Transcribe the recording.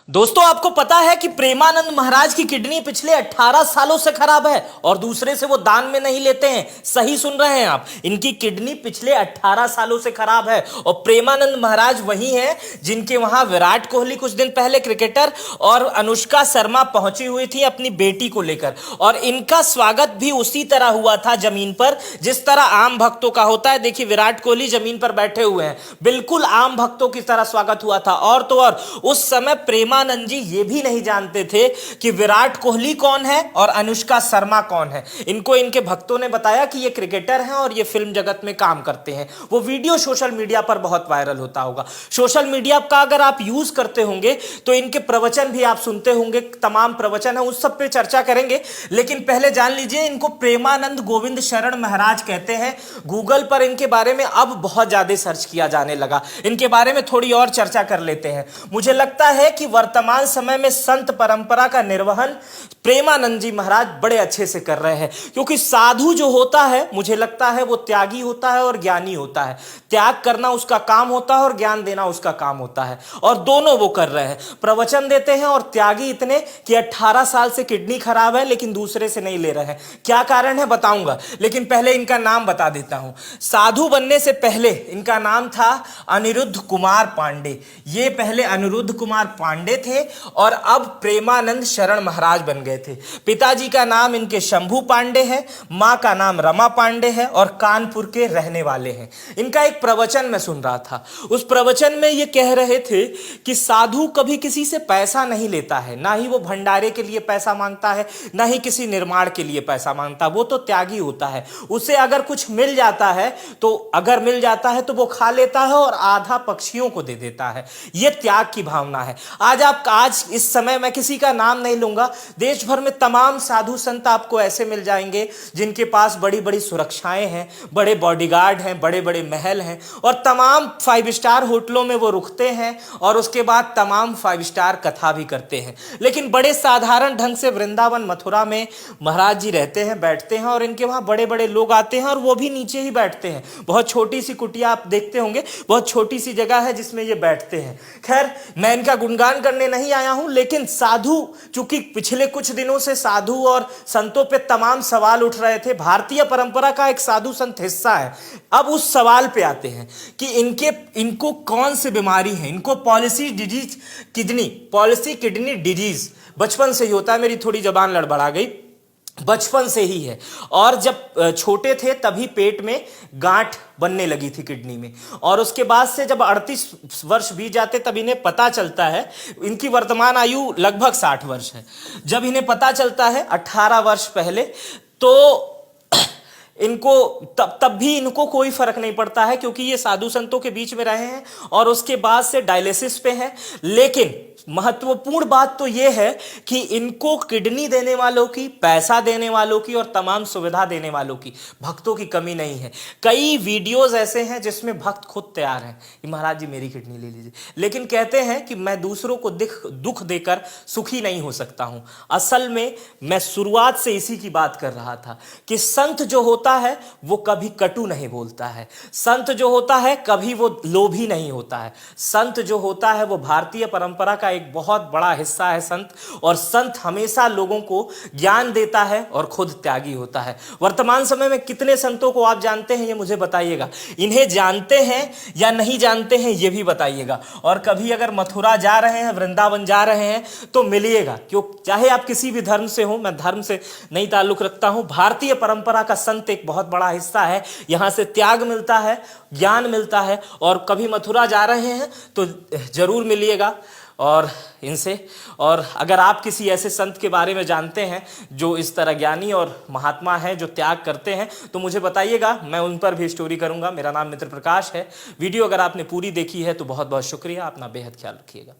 दोस्तों, आपको पता है कि प्रेमानंद महाराज की किडनी पिछले 18 सालों से खराब है और दूसरे से वो दान में नहीं लेते हैं। सही सुन रहे हैं आप, इनकी किडनी पिछले 18 सालों से खराब है। और प्रेमानंद महाराज वही हैं जिनके वहां विराट कोहली कुछ दिन पहले क्रिकेटर और अनुष्का शर्मा पहुंची हुई थी अपनी बेटी को लेकर, और इनका स्वागत भी उसी तरह हुआ था जमीन पर जिस तरह आम भक्तों का होता है। देखिए, विराट कोहली जमीन पर बैठे हुए हैं, बिल्कुल आम भक्तों की तरह स्वागत हुआ था। और तो और उस समय प्रेमानंद जी ये भी नहीं जानते थे कि विराट कोहली कौन है और अनुष्का शर्मा कौन है। इनको इनके भक्तों ने बताया कि ये क्रिकेटर हैं और ये फिल्म जगत में काम करते हैं। वो वीडियो सोशल मीडिया पर बहुत वायरल होता होगा। सोशल मीडिया का अगर आप यूज करते होंगे तो इनके प्रवचन भी आप सुनते होंगे, तमाम प्रवचन है, उस सब पे चर्चा करेंगे। लेकिन पहले जान लीजिए, इनको प्रेमानंद गोविंद शरण महाराज कहते हैं। गूगल पर इनके बारे में अब बहुत ज्यादा सर्च किया जाने लगा। इनके बारे में थोड़ी और चर्चा कर लेते हैं। मुझे लगता है कि वर्तमान समय में संत परंपरा का निर्वहन प्रेमानंद जी महाराज बड़े अच्छे से कर रहे हैं, क्योंकि साधु जो होता है मुझे लगता है वो त्यागी होता है और ज्ञानी होता है। त्याग करना उसका काम होता है और ज्ञान देना उसका काम होता है, और दोनों वो कर रहे हैं। प्रवचन देते हैं और त्यागी इतने कि 18 साल से किडनी खराब है लेकिन दूसरे से नहीं ले रहे हैं। क्या कारण है बताऊंगा, लेकिन पहले इनका नाम बता देता हूं। साधु बनने से पहले इनका नाम था अनिरुद्ध कुमार पांडे। ये पहले अनिरुद्ध कुमार पांडे थे और अब प्रेमानंद शरण महाराज बन गए थे। पिताजी का नाम इनके शंभू पांडे है, मां का नाम रमा पांडे है और कानपुर के रहने वाले हैं। इनका एक प्रवचन मैं सुन रहा था, उस प्रवचन में ये कह रहे थे कि साधु कभी किसी से पैसा नहीं लेता है, ना ही वो भंडारे के लिए पैसा मांगता है, ना ही किसी निर्माण के लिए पैसा मांगता। वो तो त्यागी होता है। उसे अगर कुछ मिल जाता है तो वो खा लेता है और आधा पक्षियों को दे देता है। यह त्याग की भावना है। आज इस समय मैं किसी का नाम नहीं लूंगा, देश भर में तमाम साधु संत आपको ऐसे मिल जाएंगे जिनके पास बड़ी बड़ी सुरक्षाएं हैं, बड़े बॉडीगार्ड हैं, बड़े बड़े महल हैं, और तमाम 5 स्टार होटलों में वो रुकते हैं और उसके बाद तमाम 5 स्टार कथा भी करते हैं। लेकिन बड़े साधारण ढंग से वृंदावन मथुरा में महाराज जी रहते हैं, बैठते हैं, और इनके वहां बड़े बड़े लोग आते हैं और वो भी नीचे ही बैठते हैं। बहुत छोटी सी कुटिया आप देखते होंगे, बहुत छोटी सी जगह है जिसमें ये बैठते हैं। खैर, मैं इनका गुणगान करने नहीं आया हूं, लेकिन साधु, चूंकि पिछले कुछ दिनों से साधु और संतों पे तमाम सवाल उठ रहे थे, भारतीय परंपरा का एक साधु संत हिस्सा है। अब उस सवाल पे आते हैं कि इनको कौन सी बीमारी है। इनको पॉलिसी किडनी डिजीज बचपन से ही होता है। मेरी थोड़ी जबान लड़बड़ा गई, बचपन से ही है। और जब छोटे थे तभी पेट में गांठ बनने लगी थी किडनी में, और उसके बाद से जब 38 वर्ष बीत जाते तब इन्हें पता चलता है, इनकी वर्तमान आयु लगभग 60 वर्ष है, जब इन्हें पता चलता है 18 वर्ष पहले, तो इनको तब भी इनको कोई फर्क नहीं पड़ता है, क्योंकि ये साधु संतों के बीच में रहे हैं और उसके बाद से डायलिसिस पे हैं। लेकिन महत्वपूर्ण बात तो यह है कि इनको किडनी देने वालों की, पैसा देने वालों की और तमाम सुविधा देने वालों की, भक्तों की कमी नहीं है। कई वीडियोस ऐसे हैं जिसमें भक्त खुद तैयार हैं कि महाराज जी मेरी किडनी ले लीजिए, लेकिन कहते हैं कि मैं दूसरों को दुख देकर सुखी नहीं हो सकता हूं। असल में मैं शुरुआत से इसी की बात कर रहा था कि संत जो होता है वो कभी कटु नहीं बोलता है। संत जो होता है कभी वो लोभी नहीं होता है। संत जो होता है वो भारतीय परंपरा का एक बहुत बड़ा हिस्सा है संत, और संत हमेशा लोगों को ज्ञान देता है और खुद त्यागी होता है। वर्तमान समय में कितने संतों को आप जानते हैं ये मुझे बताइएगा। इन्हें जानते हैं या नहीं जानते हैं ये भी बताइएगा। और कभी अगर मथुरा जा रहे हैं, वृंदावन जा रहे हैं तो मिलिएगा, क्यों, चाहे आप किसी भी धर्म से हो। मैं धर्म से नहीं ताल्लुक रखता हूं। भारतीय परंपरा का संत एक बहुत बड़ा हिस्सा है। यहां से त्याग मिलता है, ज्ञान मिलता है, और कभी मथुरा जा रहे हैं तो जरूर मिलिएगा और इनसे। और अगर आप किसी ऐसे संत के बारे में जानते हैं जो इस तरह ज्ञानी और महात्मा है, जो त्याग करते हैं, तो मुझे बताइएगा, मैं उन पर भी स्टोरी करूंगा। मेरा नाम मित्र प्रकाश है। वीडियो अगर आपने पूरी देखी है तो बहुत बहुत शुक्रिया। अपना बेहद ख्याल रखिएगा।